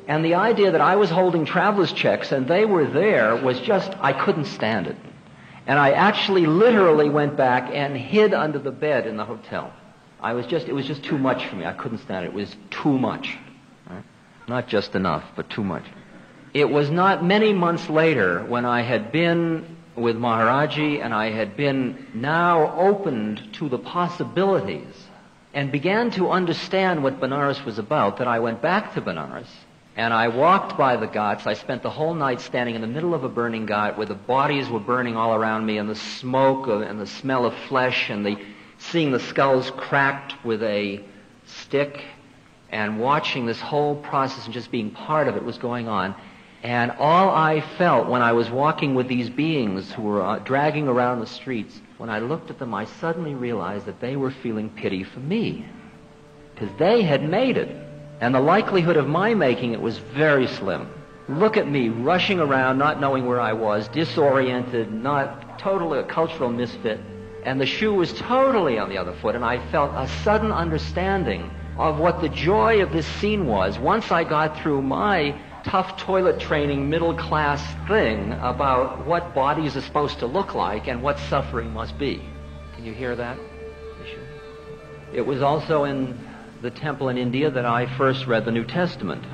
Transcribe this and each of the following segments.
And the idea that I was holding traveler's checks and they were there was just, I couldn't stand it. And I actually literally went back and hid under the bed in the hotel. It was just too much for me. I couldn't stand it. It was too much. Right? Not just enough, but too much. It was not many months later when I had been with Maharaji and I had been now opened to the possibilities and began to understand what Benares was about that I went back to Benares. And I walked by the ghats. I spent the whole night standing in the middle of a burning ghat where the bodies were burning all around me and the smoke and the smell of flesh and seeing the skulls cracked with a stick and watching this whole process and just being part of it was going on. And all I felt when I was walking with these beings who were dragging around the streets, when I looked at them, I suddenly realized that they were feeling pity for me because they had made it. And the likelihood of my making it was very slim. Look at me rushing around, not knowing where I was, disoriented, not totally a cultural misfit. And the shoe was totally on the other foot, and I felt a sudden understanding of what the joy of this scene was once I got through my tough toilet training middle-class thing about what bodies are supposed to look like and what suffering must be. Can you hear that? It was also in the temple in India that I first read the New Testament.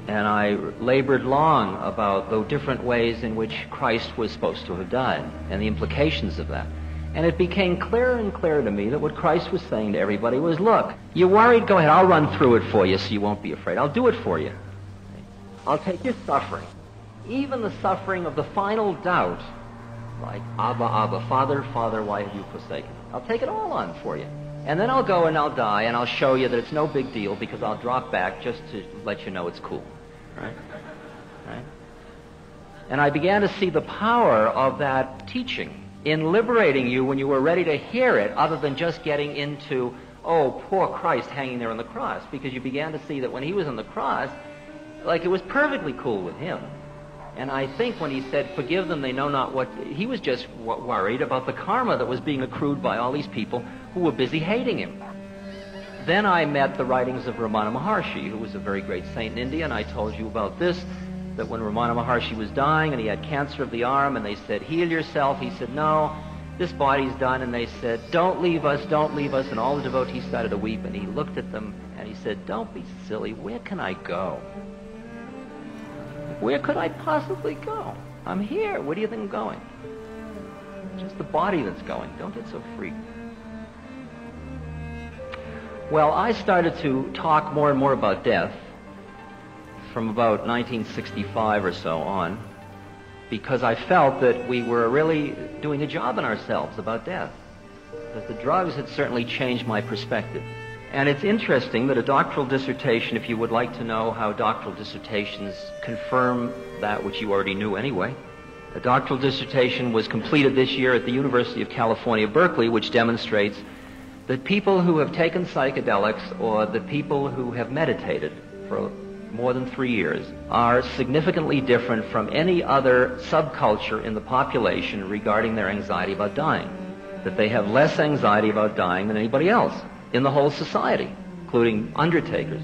And I labored long about the different ways in which Christ was supposed to have died and the implications of that. And it became clearer and clearer to me that what Christ was saying to everybody was, look, you're worried? Go ahead, I'll run through it for you so you won't be afraid. I'll do it for you. I'll take your suffering, even the suffering of the final doubt, like, Abba, Abba, Father, Father, why have you forsaken me? I'll take it all on for you. And then I'll go and I'll die and I'll show you that it's no big deal because I'll drop back just to let you know it's cool. Right? Right? And I began to see the power of that teaching in liberating you when you were ready to hear it, other than just getting into, oh, poor Christ hanging there on the cross, because you began to see that when he was on the cross, like, it was perfectly cool with him. And I think when he said, forgive them, they know not what, he was just worried about the karma that was being accrued by all these people who were busy hating him. Then I met the writings of Ramana Maharshi, who was a very great saint in India, and I told you about this, that when Ramana Maharshi was dying and he had cancer of the arm and they said, heal yourself, he said, no, this body's done. And they said, don't leave us, and all the devotees started to weep, and he looked at them and he said, don't be silly, where can I go? Where could I possibly go? I'm here. Where do you think I'm going? Just the body that's going. Don't get so freaked. Well, I started to talk more and more about death from about 1965 or so on, because I felt that we were really doing a job on ourselves about death. Because the drugs had certainly changed my perspective. And it's interesting that a doctoral dissertation, if you would like to know how doctoral dissertations confirm that which you already knew anyway, a doctoral dissertation was completed this year at the University of California, Berkeley, which demonstrates that people who have taken psychedelics or the people who have meditated for more than 3 years are significantly different from any other subculture in the population regarding their anxiety about dying. That they have less anxiety about dying than anybody else in the whole society, including undertakers.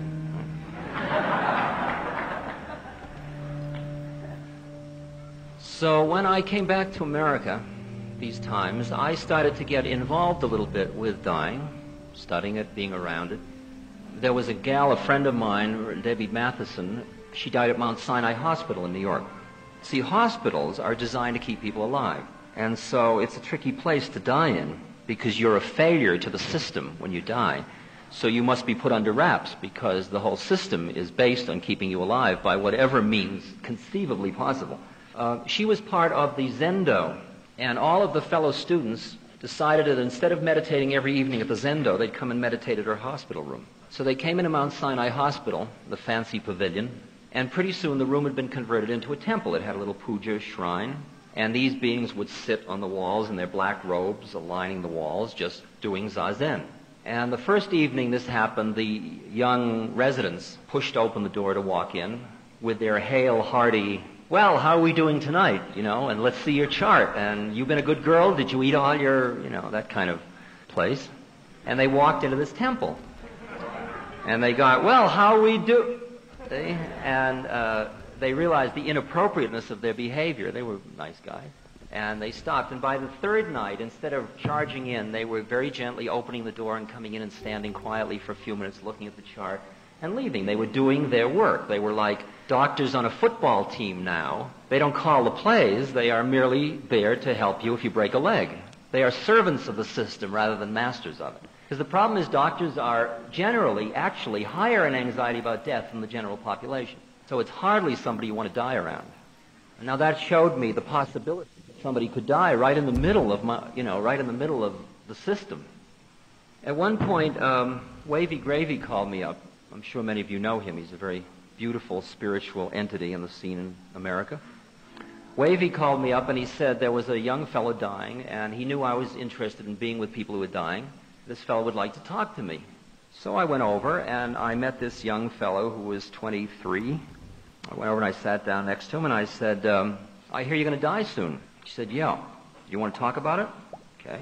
So when I came back to America these times, I started to get involved a little bit with dying, studying it, being around it. There was a gal, a friend of mine, Debbie Matheson. She died at Mount Sinai Hospital in New York. See, hospitals are designed to keep people alive, and so it's a tricky place to die in, because you're a failure to the system when you die. So you must be put under wraps, because the whole system is based on keeping you alive by whatever means conceivably possible. She was part of the Zendo, and all of the fellow students decided that instead of meditating every evening at the Zendo, they'd come and meditate at her hospital room. So they came into Mount Sinai Hospital, the fancy pavilion, and pretty soon the room had been converted into a temple. It had a little puja shrine. And these beings would sit on the walls in their black robes, aligning the walls, just doing zazen. And the first evening this happened, the young residents pushed open the door to walk in with their hale, hearty, well, how are we doing tonight, and let's see your chart, and you've been a good girl, did you eat all your, that kind of place. And they walked into this temple. And they got, well, how we do... See? And they realized the inappropriateness of their behavior. They were nice guys. And they stopped. And by the third night, instead of charging in, they were very gently opening the door and coming in and standing quietly for a few minutes looking at the chart and leaving. They were doing their work. They were like doctors on a football team now. They don't call the plays. They are merely there to help you if you break a leg. They are servants of the system rather than masters of it. Because the problem is doctors are generally, actually, higher in anxiety about death than the general population. So it's hardly somebody you want to die around. And now that showed me the possibility that somebody could die right in the middle of right in the middle of the system. At one point, Wavy Gravy called me up. I'm sure many of you know him. He's a very beautiful spiritual entity in the scene in America. Wavy called me up and he said there was a young fellow dying, and he knew I was interested in being with people who were dying. This fellow would like to talk to me. So I went over and I met this young fellow who was 23. I went over and I sat down next to him and I said, I hear you're going to die soon. He said, yeah. You want to talk about it? Okay.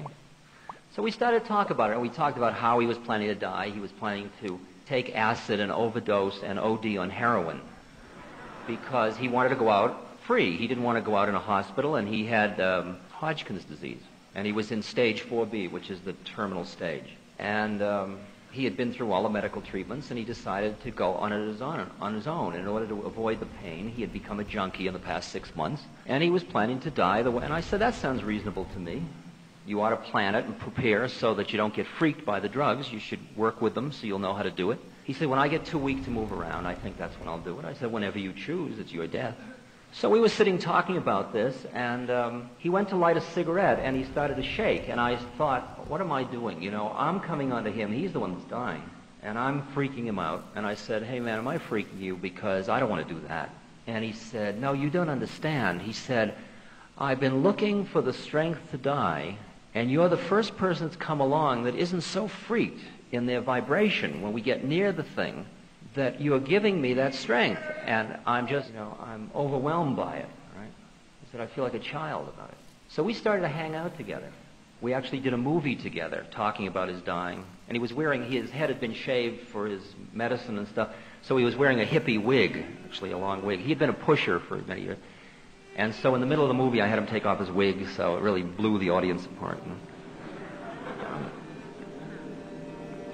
So we started to talk about it, and we talked about how he was planning to die. He was planning to take acid and overdose and OD on heroin because he wanted to go out free. He didn't want to go out in a hospital, and he had Hodgkin's disease. And he was in stage 4B, which is the terminal stage. And he had been through all the medical treatments, and he decided to go on his own. In order to avoid the pain, he had become a junkie in the past 6 months, and he was planning to die. And I said, that sounds reasonable to me. You ought to plan it and prepare so that you don't get freaked by the drugs. You should work with them so you'll know how to do it. He said, when I get too weak to move around, I think that's when I'll do it. I said, whenever you choose, it's your death. So we were sitting talking about this, and he went to light a cigarette, and he started to shake. And I thought, what am I doing? You know, I'm coming onto him. He's the one that's dying. And I'm freaking him out. And I said, hey, man, am I freaking you? Because I don't want to do that. And he said, no, you don't understand. He said, I've been looking for the strength to die, and you're the first person that's come along that isn't so freaked in their vibration when we get near the thing that you're giving me that strength. And I'm just, I'm overwhelmed by it, right? He said, I feel like a child about it. So we started to hang out together. We actually did a movie together talking about his dying. And he was wearing, his head had been shaved for his medicine and stuff, so he was wearing a hippie wig, actually a long wig. He had been a pusher for many years. And so in the middle of the movie, I had him take off his wig, so it really blew the audience apart.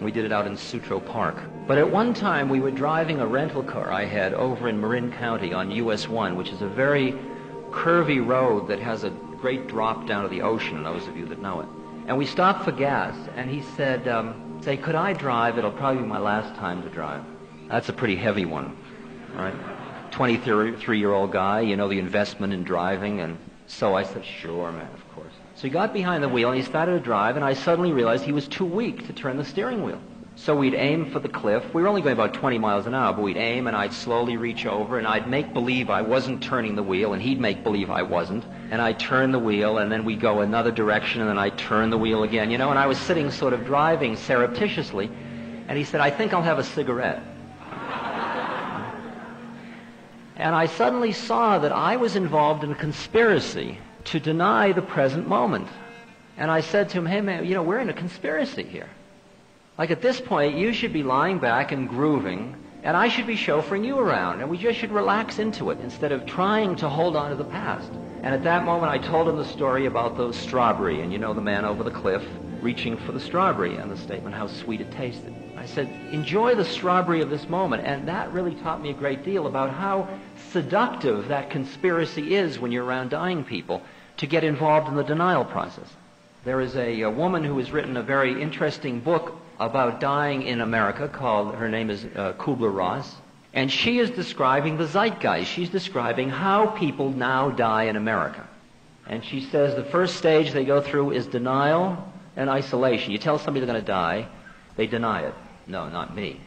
We did it out in Sutro Park. But at one time, we were driving a rental car I had over in Marin County on US 1, which is a very curvy road that has a great drop down to the ocean, those of you that know it. And we stopped for gas, and he said, say, could I drive? It'll probably be my last time to drive. That's a pretty heavy one, right? 23-year-old guy, you know, the investment in driving. And so I said, sure, man, of course. So he got behind the wheel and he started to drive, and I suddenly realized he was too weak to turn the steering wheel. So we'd aim for the cliff. We were only going about 20 miles an hour, but we'd aim, and I'd slowly reach over, and I'd make believe I wasn't turning the wheel, and he'd make believe I wasn't. And I'd turn the wheel, and then we'd go another direction, and then I'd turn the wheel again, and I was sitting sort of driving surreptitiously, and he said, I think I'll have a cigarette. And I suddenly saw that I was involved in a conspiracy to deny the present moment. And I said to him, hey man, we're in a conspiracy here. Like at this point, you should be lying back and grooving, and I should be chauffeuring you around, and we just should relax into it instead of trying to hold on to the past. And at that moment, I told him the story about those strawberry, and the man over the cliff reaching for the strawberry, and the statement how sweet it tasted. I said, enjoy the strawberry of this moment, and that really taught me a great deal about how seductive that conspiracy is when you're around dying people to get involved in the denial process. There is a woman who has written a very interesting book about dying in America called, her name is Kubler-Ross, and she is describing the zeitgeist. She's describing how people now die in America. And she says the first stage they go through is denial and isolation. You tell somebody they're going to die, they deny it. No, not me.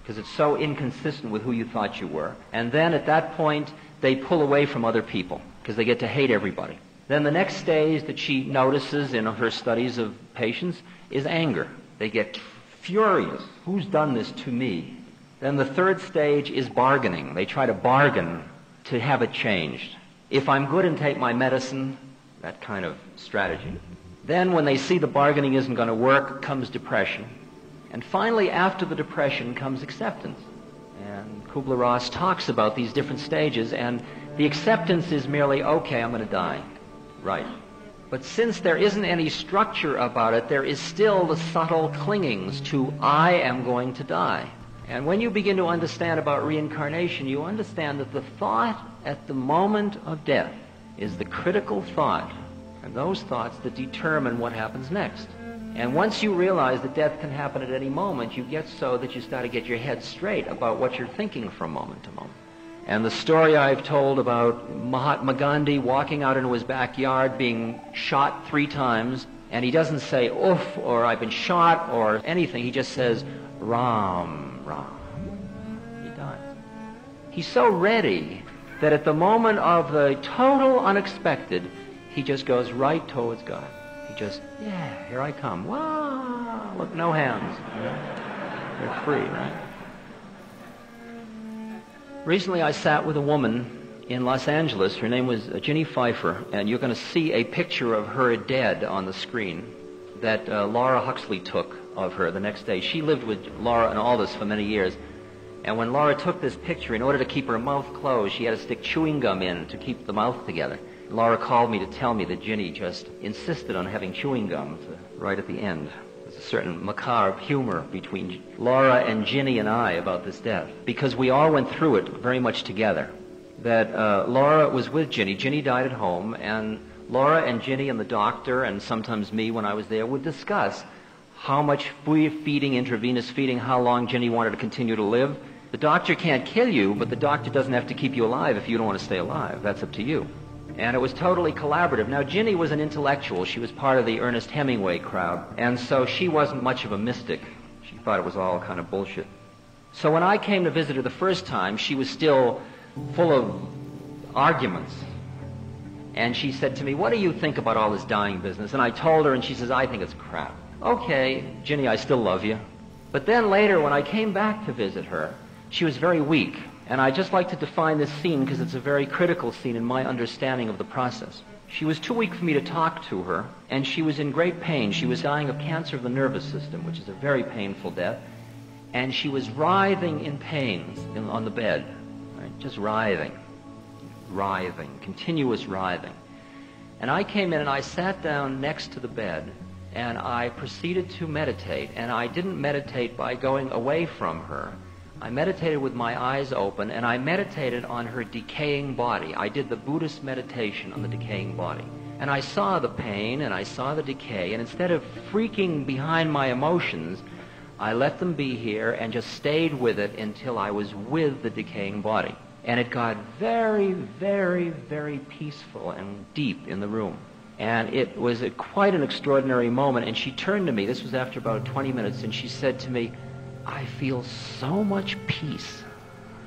Because it's so inconsistent with who you thought you were. And then at that point, they pull away from other people because they get to hate everybody. Then the next stage that she notices in her studies of patients is anger. They get furious. Who's done this to me? Then the third stage is bargaining. They try to bargain to have it changed. If I'm good and take my medicine, that kind of strategy. Then when they see the bargaining isn't going to work, comes depression. And finally, after the depression comes acceptance. And Kubler-Ross talks about these different stages, and the acceptance is merely, okay, I'm going to die. Right. But since there isn't any structure about it, there is still the subtle clingings to, I am going to die. And when you begin to understand about reincarnation, you understand that the thought at the moment of death is the critical thought, and those thoughts that determine what happens next. And once you realize that death can happen at any moment, you get so that you start to get your head straight about what you're thinking from moment to moment. And the story I've told about Mahatma Gandhi walking out into his backyard being shot 3 times, and he doesn't say, oof, or I've been shot, or anything. He just says, Ram, Ram. He dies. He's so ready that at the moment of the total unexpected, he just goes right towards God. He just, yeah, here I come. Wow, look, no hands. They're free, right? Recently I sat with a woman in Los Angeles. Her name was Ginny Pfeiffer, and you're going to see a picture of her dead on the screen that Laura Huxley took of her the next day. She lived with Laura and Aldous for many years, and when Laura took this picture, in order to keep her mouth closed, she had to stick chewing gum in to keep the mouth together. Laura called me to tell me that Ginny just insisted on having chewing gum right at the end. There's a certain macabre humor between Laura and Ginny and I about this death, because we all went through it very much together. That Laura was with Ginny. Ginny died at home, and Laura and Ginny and the doctor, and sometimes me when I was there, would discuss how much feeding, intravenous feeding, how long Ginny wanted to continue to live. The doctor can't kill you, but the doctor doesn't have to keep you alive if you don't want to stay alive. That's up to you. And it was totally collaborative. Now, Ginny was an intellectual. She was part of the Ernest Hemingway crowd, and so she wasn't much of a mystic. She thought it was all kind of bullshit. So when I came to visit her the first time, she was still full of arguments. And she said to me, what do you think about all this dying business? And I told her, and she says, I think it's crap. Okay, Ginny, I still love you. But then later, when I came back to visit her, she was very weak. And I'd just like to define this scene because it's a very critical scene in my understanding of the process. She was too weak for me to talk to her, and she was in great pain. She was dying of cancer of the nervous system, which is a very painful death. And she was writhing in pains on the bed, right? Just writhing, continuous writhing. And I came in and I sat down next to the bed, and I proceeded to meditate. And I didn't meditate by going away from her. I meditated with my eyes open, and I meditated on her decaying body. I did the Buddhist meditation on the decaying body. And I saw the pain, and I saw the decay, and instead of freaking behind my emotions, I let them be here and just stayed with it until I was with the decaying body. And it got very, very, very peaceful and deep in the room. And it was quite an extraordinary moment, and she turned to me, this was after about 20 minutes, and she said to me, I feel so much peace.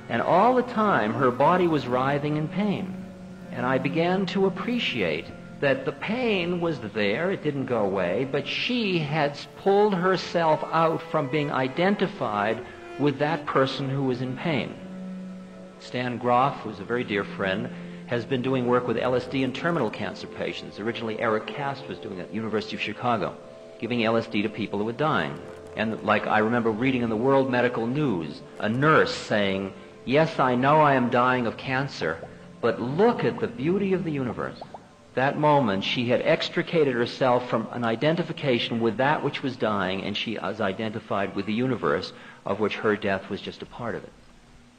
And all the time, her body was writhing in pain. And I began to appreciate that the pain was there, it didn't go away, but she had pulled herself out from being identified with that person who was in pain. Stan Groff, who's a very dear friend, has been doing work with LSD in terminal cancer patients. Originally, Eric Cast was doing it at the University of Chicago, giving LSD to people who were dying. And like I remember reading in the World Medical News, a nurse saying, yes, I know I am dying of cancer, but look at the beauty of the universe. That moment, she had extricated herself from an identification with that which was dying, and she was identified with the universe, of which her death was just a part of it.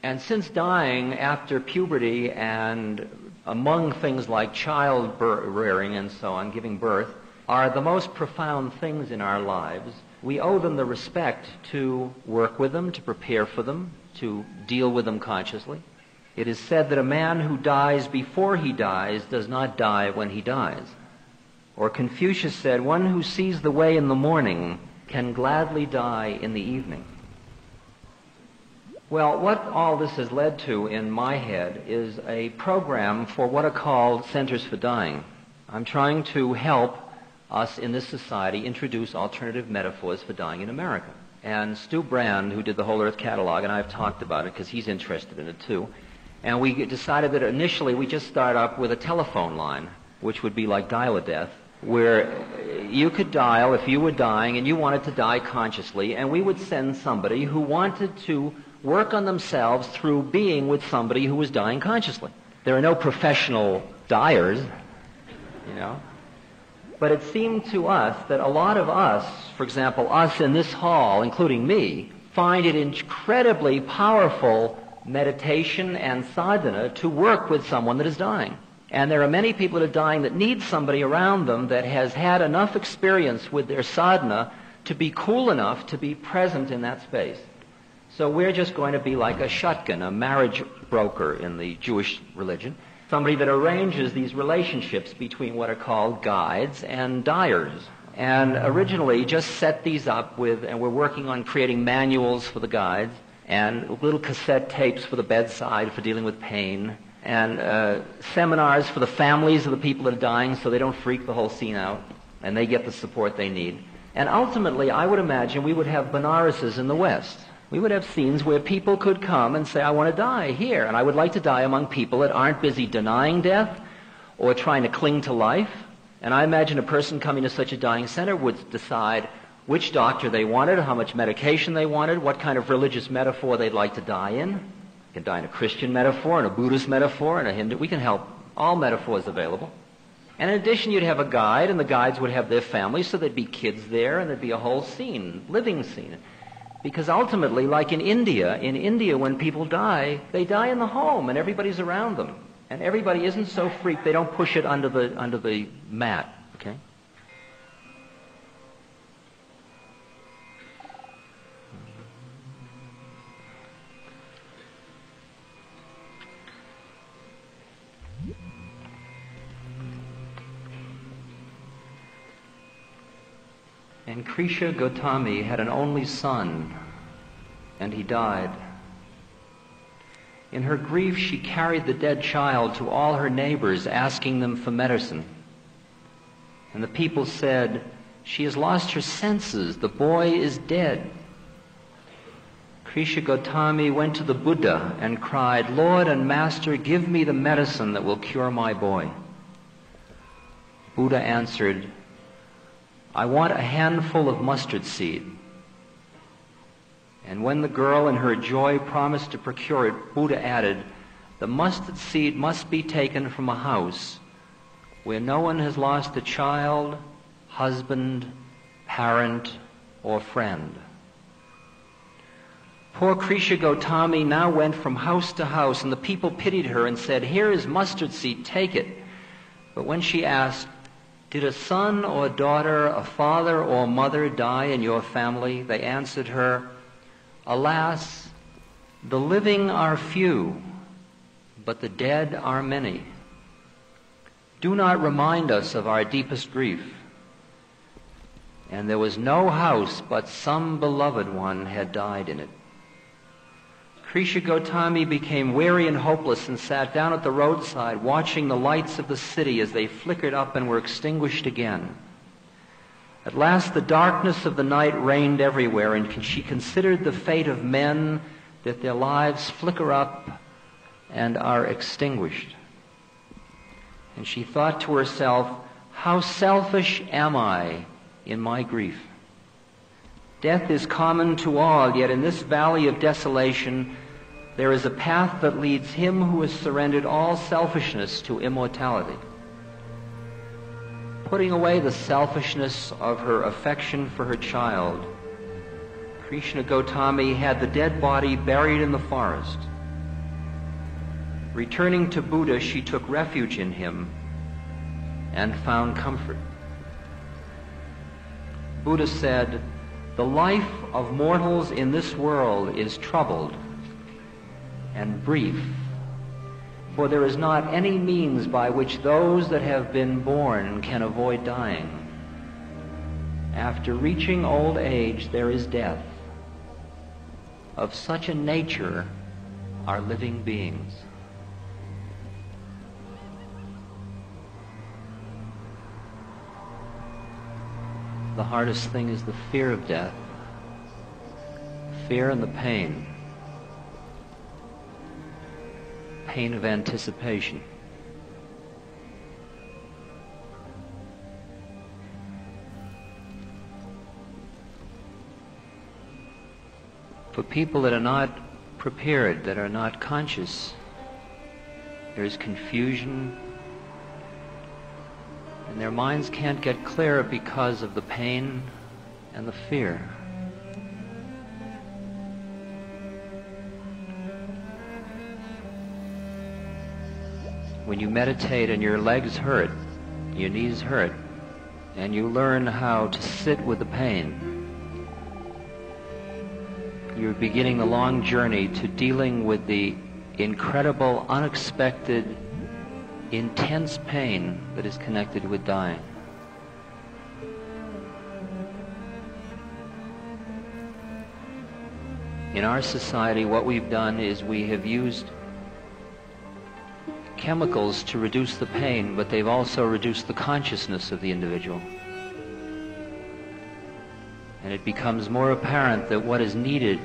And since dying after puberty and among things like child rearing and so on, giving birth, are the most profound things in our lives, we owe them the respect to work with them, to prepare for them, to deal with them consciously. It is said that a man who dies before he dies does not die when he dies. Or Confucius said, one who sees the way in the morning can gladly die in the evening. Well, what all this has led to in my head is a program for what are called Centers for Dying. I'm trying to help us in this society introduce alternative metaphors for dying in America. And Stu Brand, who did the Whole Earth Catalog, and I've talked about it because he's interested in it too, and we decided that initially we just start up with a telephone line, which would be like Dial-A-Death, where you could dial if you were dying and you wanted to die consciously, and we would send somebody who wanted to work on themselves through being with somebody who was dying consciously. There are no professional dyers, you know. But it seemed to us that a lot of us, for example, us in this hall, including me, find it incredibly powerful meditation and sadhana to work with someone that is dying. And there are many people that are dying that need somebody around them that has had enough experience with their sadhana to be cool enough to be present in that space. So we're just going to be like a shotgun, a marriage broker in the Jewish religion, somebody that arranges these relationships between what are called guides and dyers. And originally just set these up with, and we're working on creating manuals for the guides and little cassette tapes for the bedside for dealing with pain, and seminars for the families of the people that are dying so they don't freak the whole scene out and they get the support they need. And ultimately, I would imagine we would have Banarases in the West. We would have scenes where people could come and say, I want to die here, and I would like to die among people that aren't busy denying death or trying to cling to life. And I imagine a person coming to such a dying center would decide which doctor they wanted, how much medication they wanted, what kind of religious metaphor they'd like to die in. You can die in a Christian metaphor, in a Buddhist metaphor, in a Hindu. We can help. All metaphors available. And in addition, you'd have a guide, and the guides would have their families, so there'd be kids there, and there'd be a whole scene, living scene. Because ultimately, like in India when people die, they die in the home, and everybody's around them. And everybody isn't so freaked, they don't push it under the mat, okay? And Krisha Gotami had an only son, and he died. In her grief, she carried the dead child to all her neighbors, asking them for medicine. And the people said, she has lost her senses. The boy is dead. Krisha Gotami went to the Buddha and cried, Lord and Master, give me the medicine that will cure my boy. Buddha answered, I want a handful of mustard seed. And when the girl in her joy promised to procure it, Buddha added, the mustard seed must be taken from a house where no one has lost a child, husband, parent, or friend. Poor Krisha Gotami now went from house to house, and the people pitied her and said, here is mustard seed, take it. But when she asked, did a son or daughter, a father or mother die in your family? They answered her, alas, the living are few, but the dead are many. Do not remind us of our deepest grief. And there was no house, but some beloved one had died in it. Krisha Gotami became weary and hopeless and sat down at the roadside, watching the lights of the city as they flickered up and were extinguished again. At last the darkness of the night reigned everywhere, and she considered the fate of men, that their lives flicker up and are extinguished. And she thought to herself, how selfish am I in my grief? Death is common to all, yet in this valley of desolation there is a path that leads him who has surrendered all selfishness to immortality. Putting away the selfishness of her affection for her child, Krishna Gotami had the dead body buried in the forest. Returning to Buddha, she took refuge in him and found comfort. Buddha said, the life of mortals in this world is troubled and brief, for there is not any means by which those that have been born can avoid dying. After reaching old age, there is death. Of such a nature are living beings. The hardest thing is the fear of death, fear and the pain of anticipation. For people that are not prepared, that are not conscious. There's confusion, and their minds can't get clear because of the pain and the fear. When you meditate and your legs hurt, your knees hurt, and you learn how to sit with the pain, you're beginning the long journey to dealing with the incredible, unexpected, intense pain that is connected with dying. In our society, what we've done is we have used chemicals to reduce the pain, but they've also reduced the consciousness of the individual. And it becomes more apparent that what is needed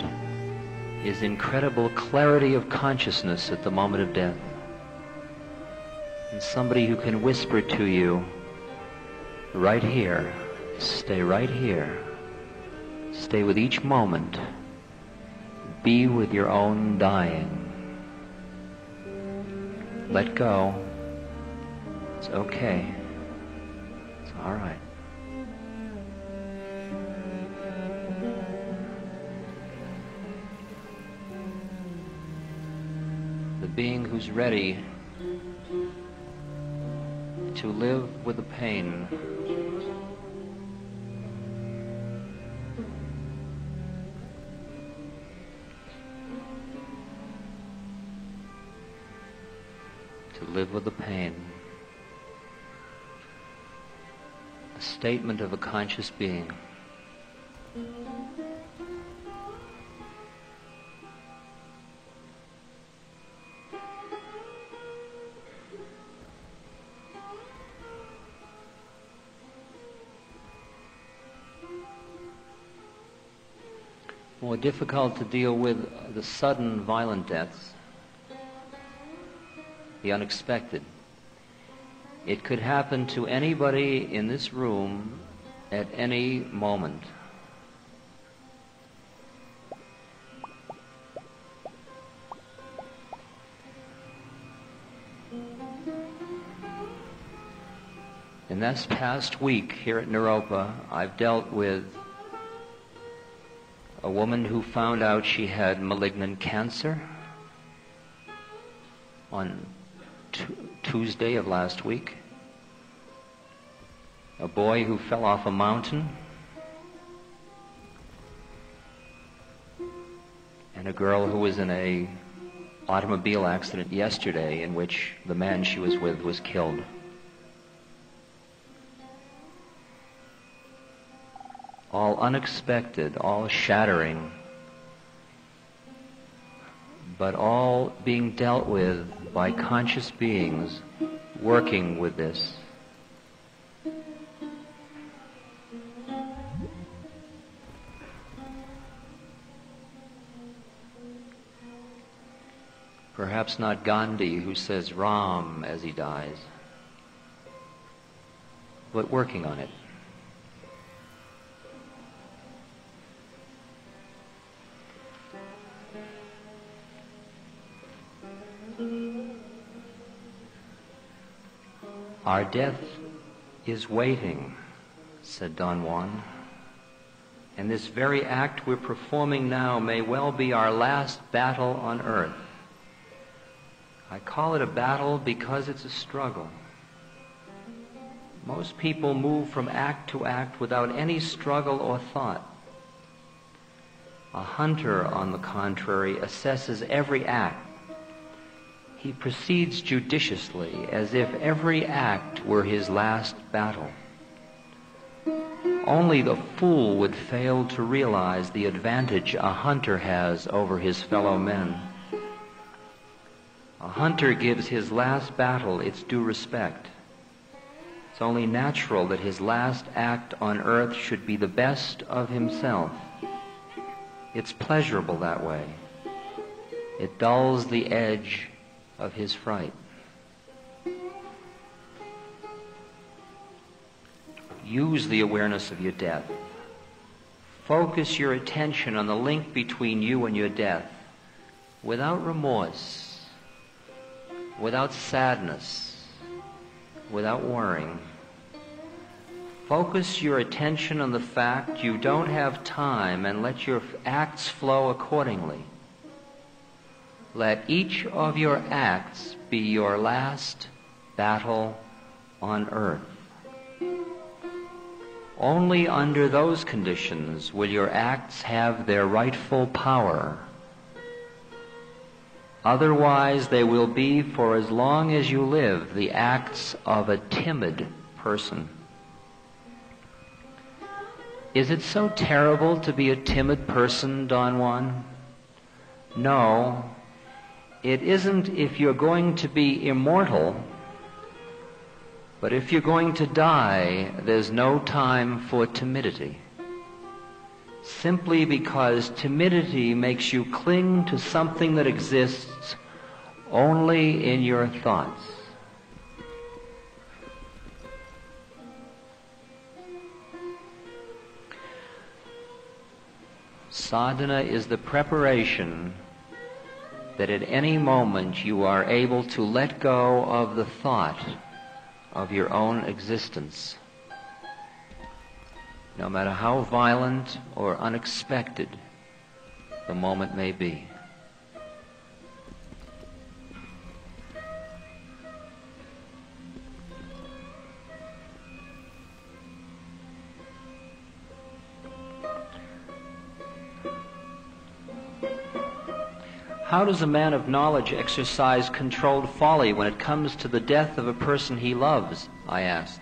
is incredible clarity of consciousness at the moment of death. And somebody who can whisper to you, right here, stay right here, stay with each moment, be with your own dying. Let go. It's okay. It's all right. The being who's ready to live with the pain live with the pain. A statement of a conscious being. More difficult to deal with the sudden violent deaths, the unexpected. It could happen to anybody in this room at any moment. In this past week here at Neuropa, I've dealt with a woman who found out she had malignant cancer on Tuesday of last week. A boy who fell off a mountain. And a girl who was in a automobile accident yesterday in which the man she was with was killed. All unexpected, all shattering, but all being dealt with by conscious beings working with this. Perhaps not Gandhi, who says Ram as he dies, but working on it. Our death is waiting, said Don Juan, and this very act we're performing now may well be our last battle on earth. I call it a battle because it's a struggle. Most people move from act to act without any struggle or thought. A hunter, on the contrary, assesses every act. He proceeds judiciously, as if every act were his last battle. Only the fool would fail to realize the advantage a hunter has over his fellow men. A hunter gives his last battle its due respect. It's only natural that his last act on earth should be the best of himself. It's pleasurable that way. It dulls the edge of his fright. Use the awareness of your death. Focus your attention on the link between you and your death. without remorse, without sadness, without worrying. Focus your attention on the fact you don't have time and let your acts flow accordingly. Let each of your acts be your last battle on earth. Only under those conditions will your acts have their rightful power. Otherwise, they will be, for as long as you live, the acts of a timid person. Is it so terrible to be a timid person, Don Juan? No, it isn't if you're going to be immortal, but if you're going to die, there's no time for timidity. Simply because timidity makes you cling to something that exists only in your thoughts. Sadhana is the preparation that at any moment you are able to let go of the thought of your own existence, no matter how violent or unexpected the moment may be. How does a man of knowledge exercise controlled folly when it comes to the death of a person he loves? I asked.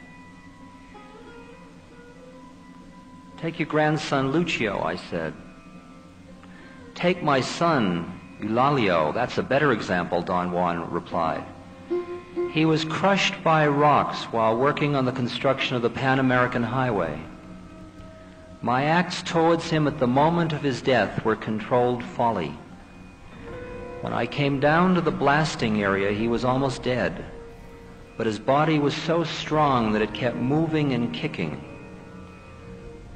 Take your grandson Lucio, I said. Take my son Eulalio. That's a better example, Don Juan replied. He was crushed by rocks while working on the construction of the Pan American Highway. My acts towards him at the moment of his death were controlled folly. When I came down to the blasting area, he was almost dead, but his body was so strong that it kept moving and kicking.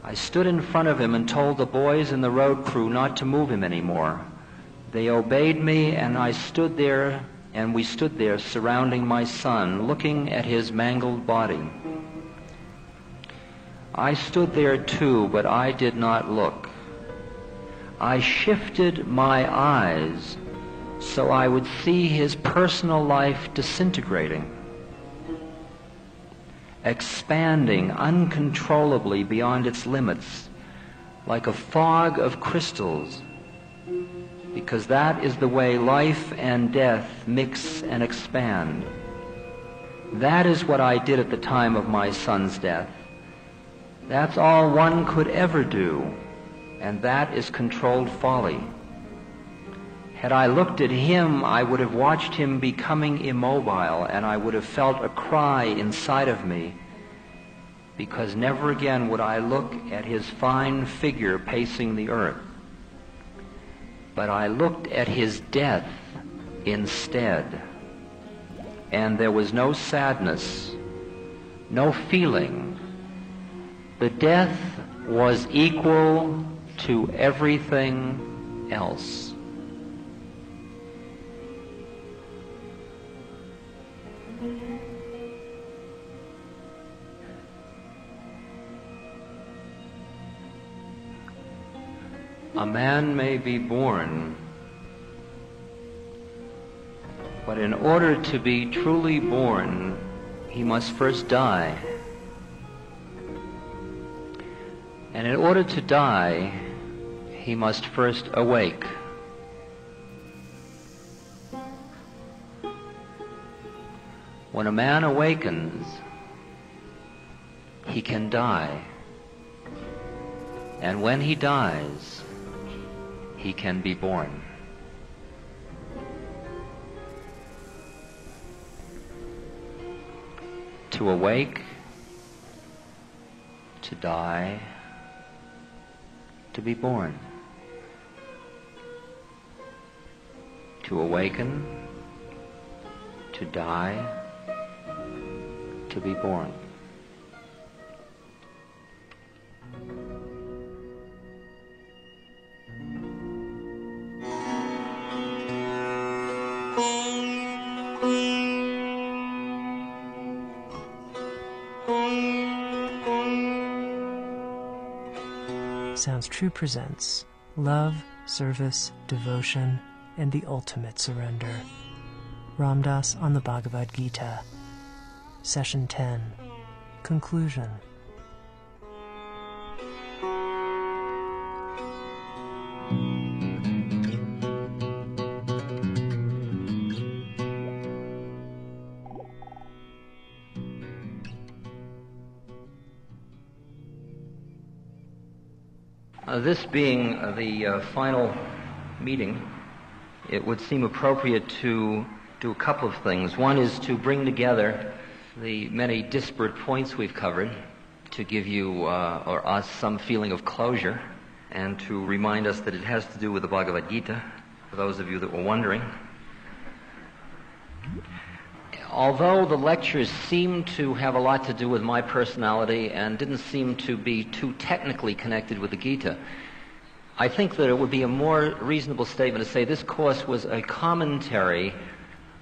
I stood in front of him and told the boys in the road crew not to move him anymore. They obeyed me, and we stood there surrounding my son, looking at his mangled body. I stood there too, but I did not look. I shifted my eyes so I would see his personal life disintegrating, expanding uncontrollably beyond its limits, like a fog of crystals, because that is the way life and death mix and expand. That is what I did at the time of my son's death. That's all one could ever do, and that is controlled folly. Had I looked at him, I would have watched him becoming immobile, and I would have felt a cry inside of me, because never again would I look at his fine figure pacing the earth. But I looked at his death instead, and there was no sadness, no feeling. The death was equal to everything else. A man may be born, but in order to be truly born, he must first die. And in order to die, he must first awake. When a man awakens, he can die. And when he dies, he can be born. To awake, to die, to be born. To awaken, to die, to be born. Sounds True presents Love, Service, Devotion, and the Ultimate Surrender. Ram Dass on the Bhagavad Gita. Session 10. Conclusion. This being the final meeting, it would seem appropriate to do a couple of things. One is to bring together the many disparate points we've covered to give you or us some feeling of closure and to remind us that it has to do with the Bhagavad Gita, for those of you that were wondering. Although the lectures seemed to have a lot to do with my personality and didn't seem to be too technically connected with the Gita, I think that it would be a more reasonable statement to say this course was a commentary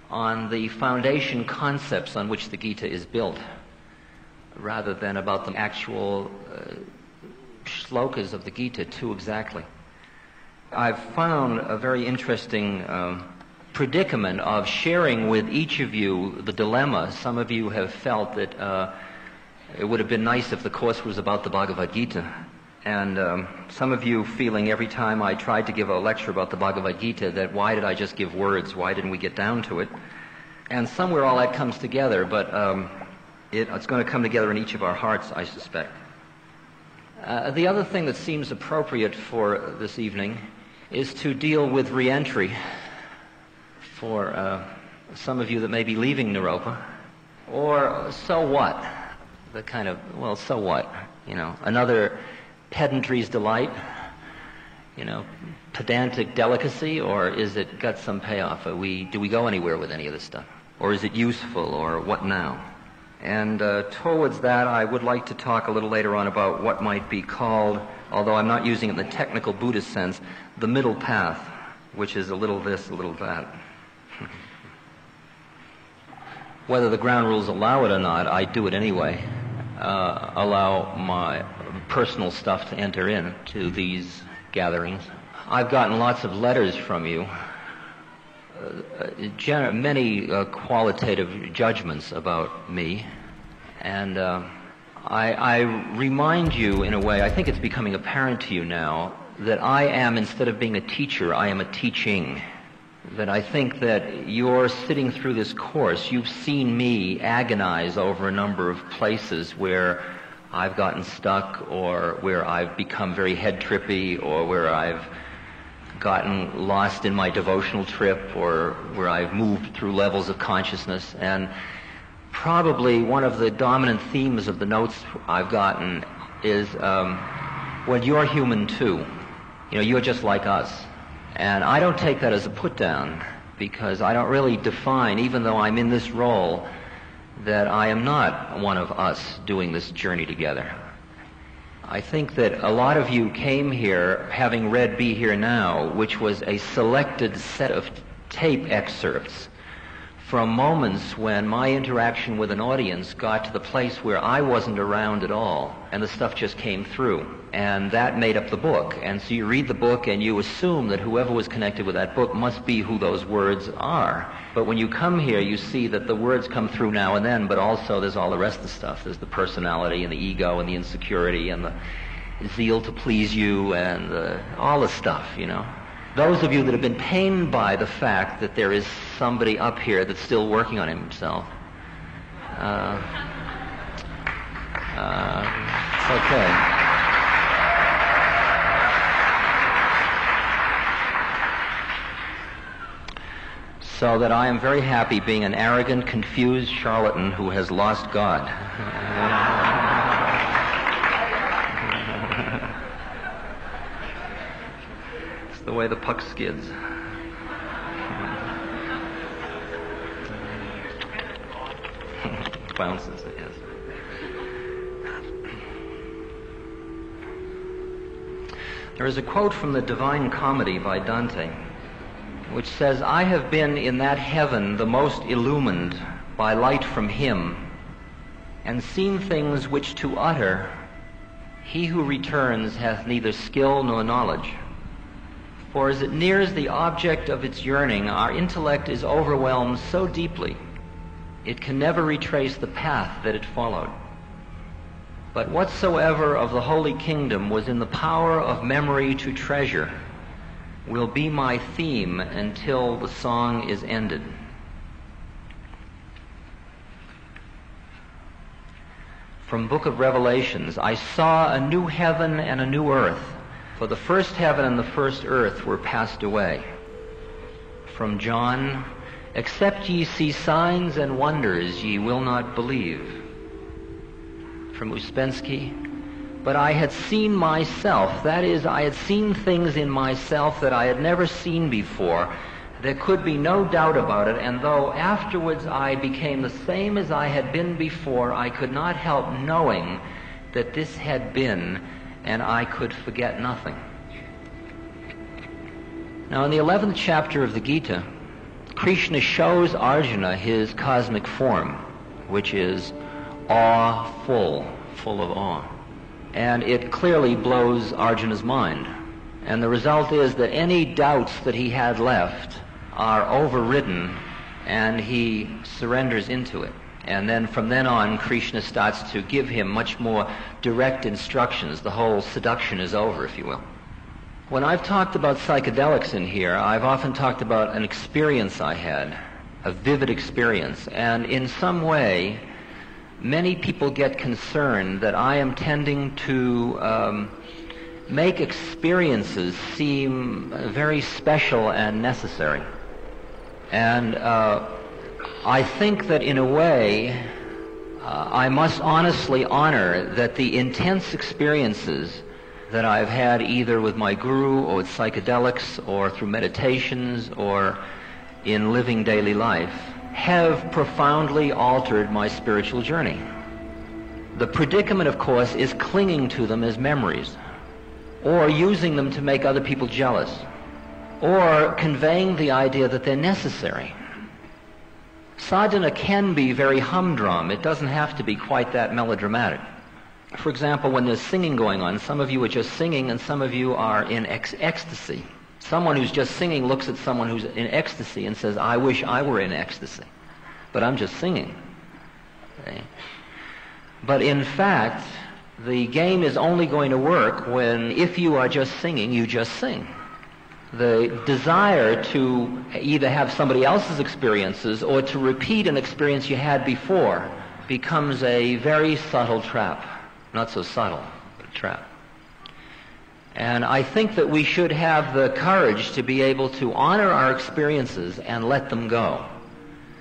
on the foundation concepts on which the Gita is built, rather than about the actual shlokas of the Gita too exactly. I've found a very interesting predicament of sharing with each of you the dilemma. Some of you have felt that it would have been nice if the course was about the Bhagavad Gita. And some of you feeling every time I tried to give a lecture about the Bhagavad Gita that why did I just give words? Why didn't we get down to it? And somewhere all that comes together, but it's going to come together in each of our hearts, I suspect. The other thing that seems appropriate for this evening is to deal with re-entry for some of you that may be leaving Naropa, or so what? The kind of, well, so what? You know, another pedantry's delight, you know, pedantic delicacy, or is it got some payoff? Do we go anywhere with any of this stuff? Or is it useful, or what now? And towards that, I would like to talk a little later on about what might be called, although I'm not using it in the technical Buddhist sense, the middle path, which is a little this, a little that. Whether the ground rules allow it or not, I do it anyway. Allow my personal stuff to enter into these gatherings. I've gotten lots of letters from you, many qualitative judgments about me, and I remind you in a way, I think it's becoming apparent to you now, that I am, instead of being a teacher, I am a teaching. That I think that you're sitting through this course, you've seen me agonize over a number of places where I've gotten stuck, or where I've become very head trippy, or where I've gotten lost in my devotional trip, or where I've moved through levels of consciousness. And probably one of the dominant themes of the notes I've gotten is, well, you're human too. You know, you're just like us. And I don't take that as a put-down, because I don't really define, even though I'm in this role, that I am not one of us doing this journey together. I think that a lot of you came here having read Be Here Now, which was a selected set of tape excerpts from moments when my interaction with an audience got to the place where I wasn't around at all, and the stuff just came through. And that made up the book. And so you read the book and you assume that whoever was connected with that book must be who those words are. But when you come here, you see that the words come through now and then, but also there's all the rest of the stuff. There's the personality and the ego and the insecurity and the zeal to please you and all the stuff, you know. Those of you that have been pained by the fact that there is somebody up here that's still working on himself, it's okay. So that I am very happy being an arrogant, confused charlatan who has lost God. It's the way the puck skids. Bounces, yes. There is a quote from the Divine Comedy by Dante, which says, "I have been in that heaven the most illumined by light from him, and seen things which to utter he who returns hath neither skill nor knowledge. For as it nears the object of its yearning, our intellect is overwhelmed so deeply, it can never retrace the path that it followed. But whatsoever of the holy kingdom was in the power of memory to treasure will be my theme until the song is ended." From Book of Revelations, "I saw a new heaven and a new earth, for the first heaven and the first earth were passed away." From John, "Except ye see signs and wonders, ye will not believe." From Uspensky, "But I had seen myself, that is, I had seen things in myself that I had never seen before. There could be no doubt about it, and though afterwards I became the same as I had been before, I could not help knowing that this had been, and I could forget nothing." Now, in the 11th chapter of the Gita, Krishna shows Arjuna his cosmic form, which is awe-full, full of awe. And it clearly blows Arjuna's mind. And the result is that any doubts that he had left are overridden, and he surrenders into it. And then from then on, Krishna starts to give him much more direct instructions. The whole seduction is over, if you will. When I've talked about psychedelics in here, I've often talked about an experience I had, a vivid experience. And in some way, many people get concerned that I am tending to make experiences seem very special and necessary. And I think that in a way, I must honestly honor that the intense experiences that I've had either with my guru or with psychedelics or through meditations or in living daily life have profoundly altered my spiritual journey. The predicament, of course, is clinging to them as memories, or using them to make other people jealous, or conveying the idea that they're necessary. Sadhana can be very humdrum. It doesn't have to be quite that melodramatic. For example, when there's singing going on, some of you are just singing and some of you are in ecstasy. Someone who's just singing looks at someone who's in ecstasy and says, "I wish I were in ecstasy, but I'm just singing." Okay? But in fact, the game is only going to work when, if you are just singing, you just sing. The desire to either have somebody else's experiences or to repeat an experience you had before becomes a very subtle trap. Not so subtle, but a trap. And I think that we should have the courage to be able to honor our experiences and let them go.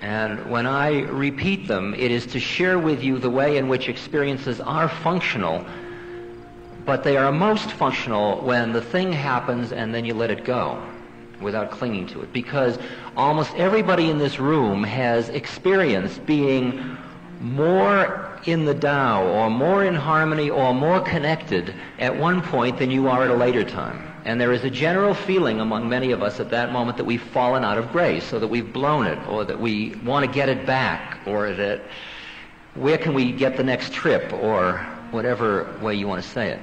And when I repeat them, it is to share with you the way in which experiences are functional, but they are most functional when the thing happens and then you let it go without clinging to it. Because almost everybody in this room has experienced being more in the Tao, or more in harmony, or more connected at one point than you are at a later time. And there is a general feeling among many of us at that moment that we've fallen out of grace, or that we've blown it, or that we want to get it back, or that where can we get the next trip, or whatever way you want to say it.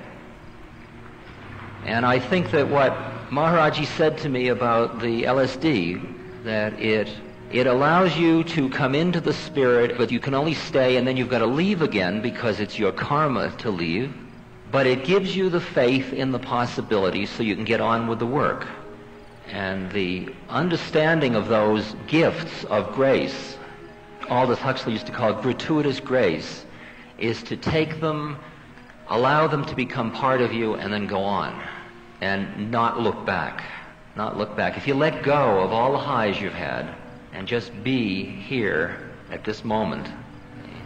And I think that what Maharaji said to me about the LSD, that it allows you to come into the spirit, but you can only stay and then you've got to leave again because it's your karma to leave. But it gives you the faith in the possibilities so you can get on with the work. And the understanding of those gifts of grace, Aldous Huxley used to call it gratuitous grace, is to take them, allow them to become part of you, and then go on. And not look back. Not look back. If you let go of all the highs you've had, and just be here at this moment,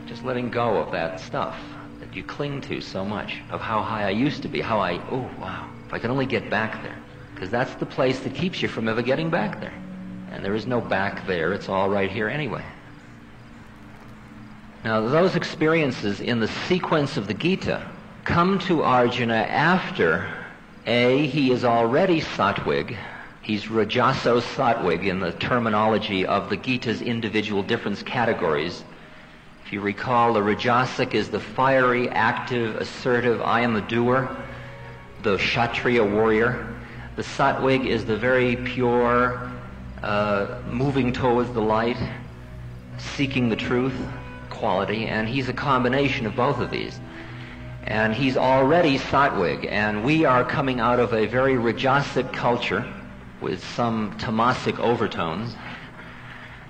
just letting go of that stuff that you cling to so much, of how high I used to be, oh wow, if I could only get back there. Because that's the place that keeps you from ever getting back there. And there is no back there, it's all right here anyway. Now those experiences in the sequence of the Gita come to Arjuna after, he is already Sattvic, He's Rajaso Sattvic in the terminology of the Gita's individual difference categories. If you recall, the Rajasic is the fiery, active, assertive, I am the doer, the Kshatriya warrior. The Sattvic is the very pure, moving towards the light, seeking the truth quality, and he's a combination of both of these. And he's already Sattvic, and we are coming out of a very Rajasic culture with some tamasic overtones.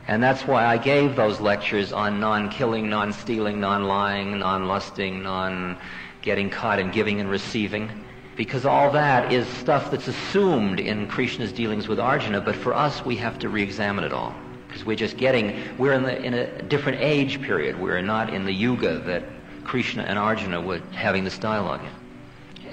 And that's why I gave those lectures on non-killing, non-stealing, non-lying, non-lusting, non-getting caught in giving and receiving, because all that is stuff that's assumed in Krishna's dealings with Arjuna, but for us we have to re-examine it all, because we're in a different age period. We're not in the yuga that Krishna and Arjuna were having this dialogue in.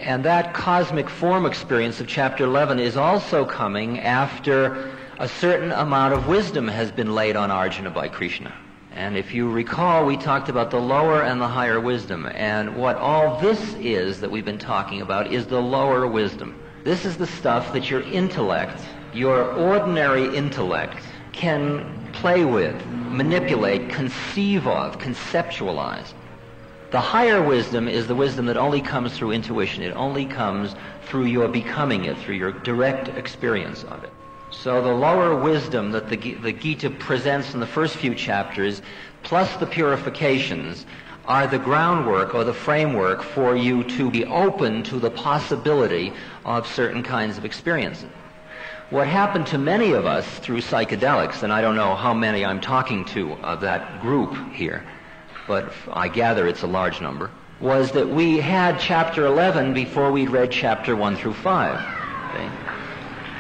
And that cosmic form experience of chapter 11 is also coming after a certain amount of wisdom has been laid on Arjuna by Krishna. And if you recall, we talked about the lower and the higher wisdom. And what all this is that we've been talking about is the lower wisdom. This is the stuff that your intellect, your ordinary intellect, can play with, manipulate, conceive of, conceptualize. The higher wisdom is the wisdom that only comes through intuition. It only comes through your becoming it, through your direct experience of it. So the lower wisdom that the Gita presents in the first few chapters, plus the purifications, are the groundwork or the framework for you to be open to the possibility of certain kinds of experiences. What happened to many of us through psychedelics, and I don't know how many I'm talking to of that group here, but I gather it's a large number, was that we had chapter 11 before we'd read chapter 1 through 5.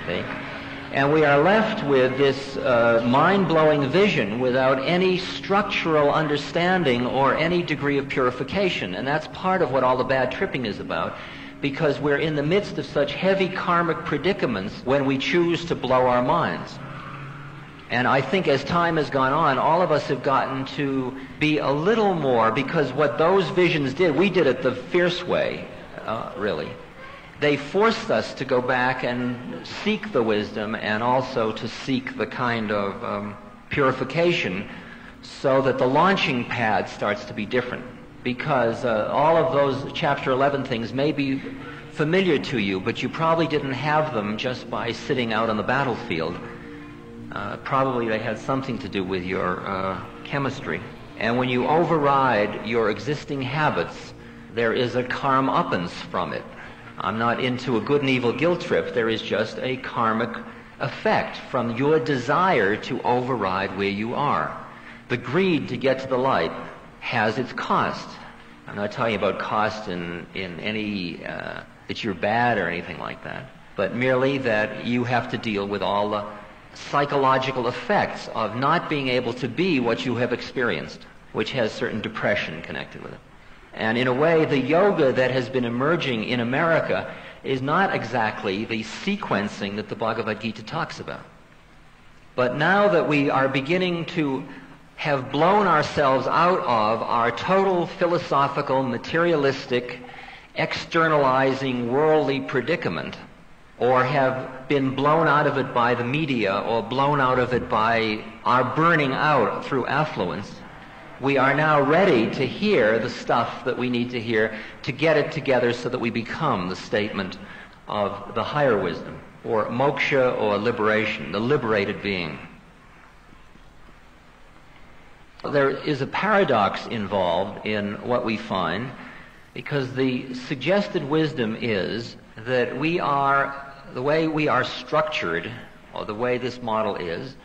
Okay? And we are left with this mind-blowing vision without any structural understanding or any degree of purification. And that's part of what all the bad tripping is about, because we're in the midst of such heavy karmic predicaments when we choose to blow our minds. And I think as time has gone on, all of us have gotten to be a little more, because what those visions did, we did it the fierce way, really. They forced us to go back and seek the wisdom and also to seek the kind of purification so that the launching pad starts to be different. Because all of those chapter 11 things may be familiar to you, but you probably didn't have them just by sitting out on the battlefield. Probably they had something to do with your chemistry. And when you override your existing habits, there is a karma-uppance from it. I'm not into a good and evil guilt trip. There is just a karmic effect from your desire to override where you are. The greed to get to the light has its cost. I'm not talking about cost in any that you're bad or anything like that, but merely that you have to deal with all the psychological effects of not being able to be what you have experienced, which has certain depression connected with it. And in a way, the yoga that has been emerging in America is not exactly the sequencing that the Bhagavad Gita talks about. But now that we are beginning to have blown ourselves out of our total philosophical, materialistic, externalizing, worldly predicament, or have been blown out of it by the media or blown out of it by our burning out through affluence, we are now ready to hear the stuff that we need to hear to get it together so that we become the statement of the higher wisdom, or moksha, or liberation, the liberated being. There is a paradox involved in what we find, because the suggested wisdom is that the way we are structured, or the way this model is,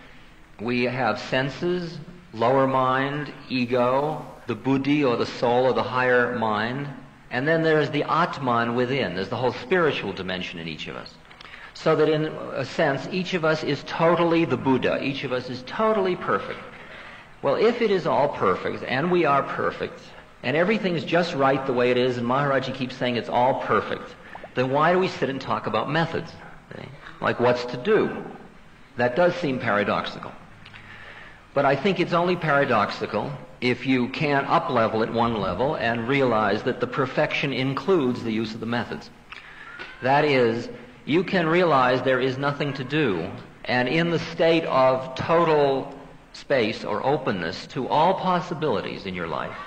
we have senses, lower mind, ego, the buddhi or the soul or the higher mind, and then there's the atman within. There's the whole spiritual dimension in each of us. So that in a sense, each of us is totally the Buddha. Each of us is totally perfect. Well, if it is all perfect, and we are perfect, and everything's just right the way it is, and Maharaji keeps saying it's all perfect, then why do we sit and talk about methods? Like what's to do? That does seem paradoxical. But I think it's only paradoxical if you can't up-level at one level and realize that the perfection includes the use of the methods. That is, you can realize there is nothing to do, and in the state of total space or openness to all possibilities in your life,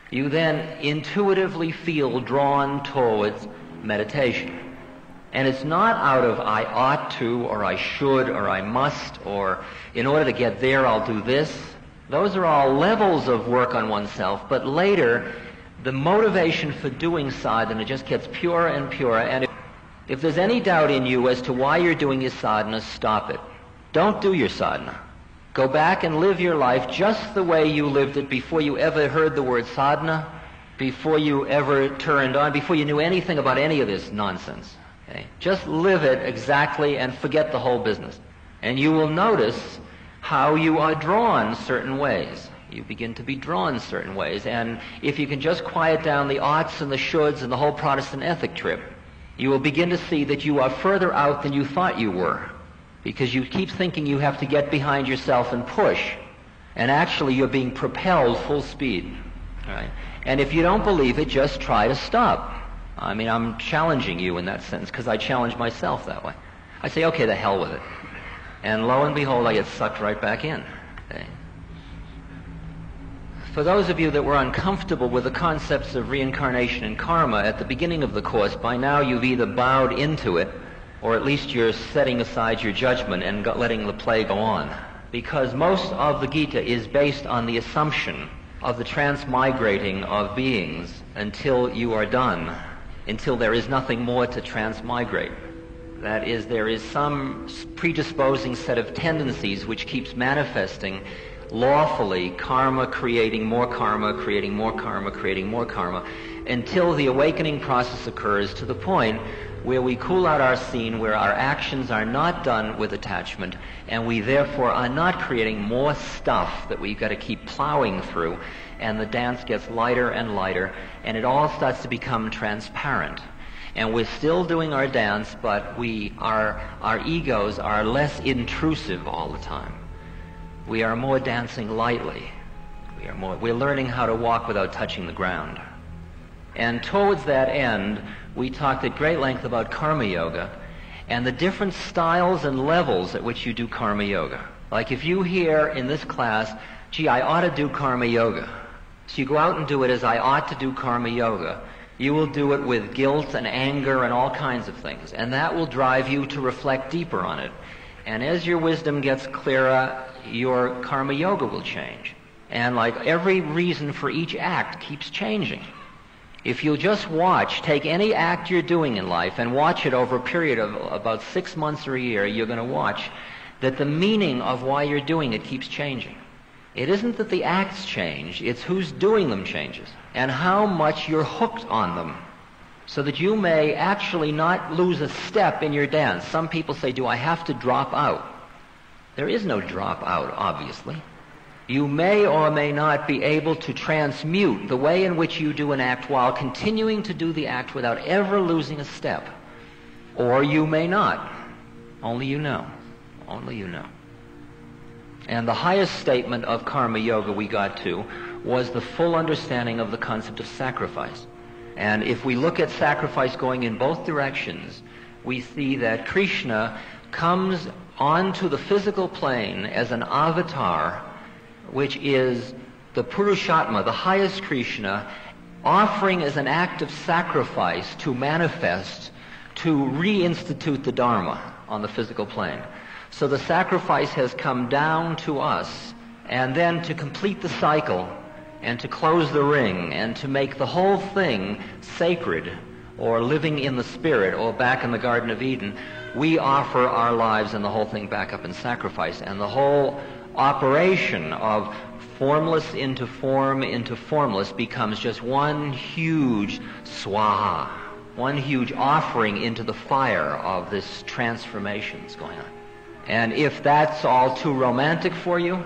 you then intuitively feel drawn towards meditation. And it's not out of I ought to, or I should, or I must, or in order to get there I'll do this. Those are all levels of work on oneself, but later the motivation for doing sadhana just gets purer and purer, and if there's any doubt in you as to why you're doing your sadhana, stop it. Don't do your sadhana. Go back and live your life just the way you lived it before you ever heard the word sadhana, before you ever turned on, before you knew anything about any of this nonsense. Okay? Just live it exactly and forget the whole business. And you will notice how you are drawn certain ways. You begin to be drawn certain ways. And if you can just quiet down the oughts and the shoulds and the whole Protestant ethic trip, you will begin to see that you are further out than you thought you were, because you keep thinking you have to get behind yourself and push, and actually you're being propelled full speed. Right? And if you don't believe it, just try to stop. I mean, I'm challenging you in that sense, because I challenge myself that way. I say, okay, the hell with it. And lo and behold, I get sucked right back in. Okay? For those of you that were uncomfortable with the concepts of reincarnation and karma at the beginning of the course, by now you've either bowed into it, or at least you're setting aside your judgment and letting the play go on. Because most of the Gita is based on the assumption of the transmigrating of beings until you are done, until there is nothing more to transmigrate. That is, there is some predisposing set of tendencies which keeps manifesting lawfully, karma creating more karma, creating more karma, creating more karma, until the awakening process occurs to the point where we cool out our scene, where our actions are not done with attachment, and we therefore are not creating more stuff that we've got to keep plowing through, and the dance gets lighter and lighter, and it all starts to become transparent. And we're still doing our dance, but our egos are less intrusive all the time. We are more dancing lightly. We're learning how to walk without touching the ground. And towards that end, we talked at great length about karma yoga and the different styles and levels at which you do karma yoga. Like if you hear in this class, gee, I ought to do karma yoga. So you go out and do it as I ought to do karma yoga. You will do it with guilt and anger and all kinds of things. And that will drive you to reflect deeper on it. And as your wisdom gets clearer, your karma yoga will change. And like every reason for each act keeps changing. If you'll just take any act you're doing in life and watch it over a period of about 6 months or a year, you're going to watch that the meaning of why you're doing it keeps changing. It isn't that the acts change, it's who's doing them changes, and how much you're hooked on them, so that you may actually not lose a step in your dance. Some people say, do I have to drop out? There is no drop out, obviously. You may or may not be able to transmute the way in which you do an act while continuing to do the act without ever losing a step. Or you may not. Only you know. Only you know. And the highest statement of karma yoga we got to was the full understanding of the concept of sacrifice. And if we look at sacrifice going in both directions, we see that Krishna comes onto the physical plane as an avatar, which is the Purushatma, the highest Krishna, offering as an act of sacrifice to manifest, to reinstitute the Dharma on the physical plane. So the sacrifice has come down to us, and then to complete the cycle, and to close the ring, and to make the whole thing sacred, or living in the spirit, or back in the Garden of Eden, we offer our lives and the whole thing back up in sacrifice. And the whole operation of formless into form into formless becomes just one huge swaha, one huge offering into the fire of this transformation that's going on. And if that's all too romantic for you,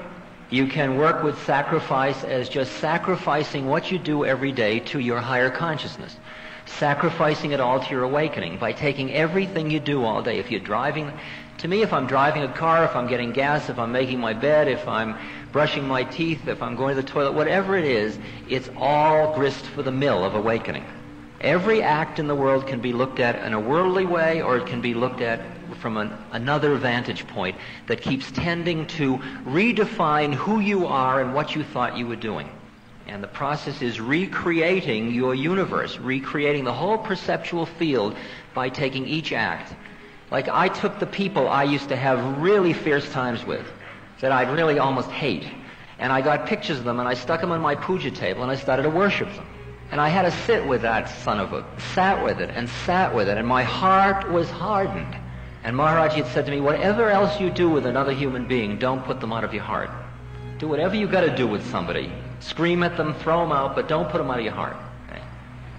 you can work with sacrifice as just sacrificing what you do every day to your higher consciousness. Sacrificing it all to your awakening by taking everything you do all day. If you're driving, to me, if I'm driving a car, if I'm getting gas, if I'm making my bed, if I'm brushing my teeth, if I'm going to the toilet, whatever it is, it's all grist for the mill of awakening. Every act in the world can be looked at in a worldly way, or it can be looked at from another vantage point that keeps tending to redefine who you are and what you thought you were doing. And the process is recreating your universe, recreating the whole perceptual field by taking each act. Like I took the people I used to have really fierce times with, that I'd really almost hate, and I got pictures of them and I stuck them on my puja table and I started to worship them. And I had to sit with that son of a, sat with it, and my heart was hardened. And Maharaj had said to me, whatever else you do with another human being, don't put them out of your heart. Do whatever you got to do with somebody. Scream at them, throw them out, but don't put them out of your heart. Okay?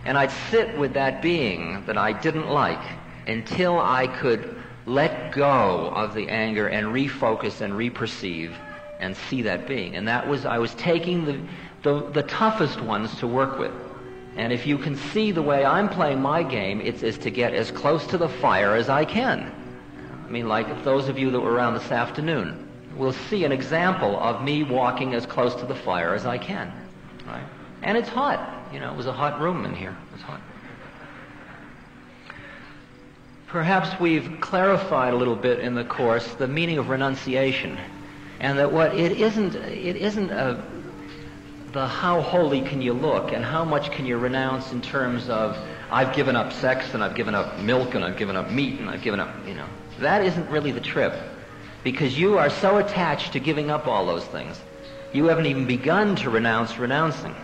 And I'd sit with that being that I didn't like until I could let go of the anger and refocus and reperceive and see that being. And that was, I was taking the toughest ones to work with. And if you can see the way I'm playing my game, it's to get as close to the fire as I can. I mean, like those of you that were around this afternoon will see an example of me walking as close to the fire as I can. Right? And it's hot. You know, it was a hot room in here. It was hot. Perhaps we've clarified a little bit in the Course the meaning of renunciation, and that what it isn't the how holy can you look and how much can you renounce in terms of I've given up sex and I've given up milk and I've given up meat and I've given up, you know. That isn't really the trip, because you are so attached to giving up all those things. You haven't even begun to renounce renouncing.